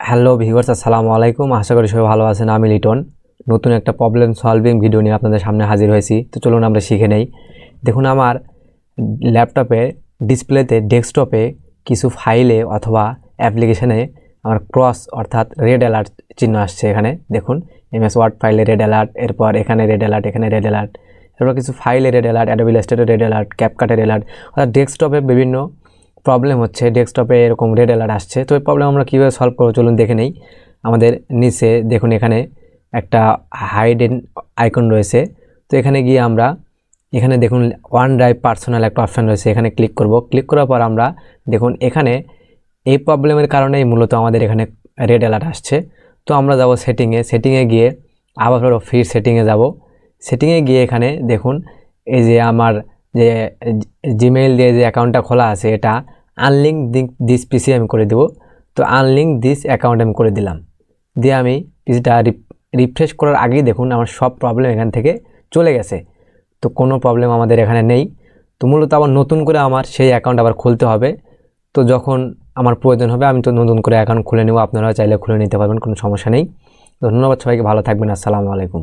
Hello viewers, আসসালামু আলাইকুম। আশা করি সবাই ভালো আছেন। আমি লিটন নতুন একটা প্রবলেম সলভিং ভিডিও নিয়ে আপনাদের সামনে হাজির হয়েছি। তো চলুন আমরা শিখে নেই। দেখুন, আমার ল্যাপটপে ডিসপ্লেতে ডেস্কটপে কিছু ফাইলে অথবা অ্যাপ্লিকেশনে আমার ক্রস অর্থাৎ রেড অ্যালার্ট চিহ্ন আসছে। এখানে দেখুন, এমএস ওয়ার্ড ফাইলে রেড অ্যালার্ট, এরপর এখানে রেড অ্যালার্ট, এখানে রেড অ্যালার্ট, এরপর কিছু ফাইলে red alert, Adobe Illustrator red alert, ক্যাপকাটের অ্যালার্ট, অর্থাৎ ডেস্কটপে বিভিন্ন প্রবলেম হচ্ছে। ডেস্কটপে এরকম রেড অ্যালার্ট আসছে। তো এই প্রবলেম আমরা কীভাবে সলভ করবো চলুন দেখে নেই। আমাদের নিচে দেখুন, এখানে একটা হাইডেন আইকন রয়েছে। তো এখানে গিয়ে আমরা এখানে দেখুন ওয়ান ড্রাইভ পার্সোনাল একটা অপশান রয়েছে, এখানে ক্লিক করব। ক্লিক করার পর আমরা দেখুন এখানে এই প্রবলেমের কারণেই মূলত আমাদের এখানে রেড অ্যালার্ট আসছে। তো আমরা যাব সেটিংয়ে গিয়ে আবার ফ্রি সেটিংয়ে যাব। সেটিংয়ে গিয়ে এখানে দেখুন এই যে আমার যে জিমেইল দিয়ে যে অ্যাকাউন্টটা খোলা আছে, এটা আনলিঙ্ক দিস পিসি আমি করে দেব। তো আনলিঙ্ক দিস অ্যাকাউন্ট আমি করে দিলাম। দিয়ে আমি পিসিটা রিফ্রেশ করার আগেই দেখুন আমার সব প্রবলেম এখান থেকে চলে গেছে। তো কোনো প্রবলেম আমাদের এখানে নেই। তো মূলত আবার নতুন করে আমার সেই অ্যাকাউন্ট আবার খুলতে হবে। তো যখন আমার প্রয়োজন হবে আমি তো নতুন করে অ্যাকাউন্ট খুলে নেব। আপনারা চাইলে খুলে নিতে পারবেন, কোনো সমস্যা নেই। ধন্যবাদ সবাইকে, ভালো থাকবেন। আসসালামু আলাইকুম।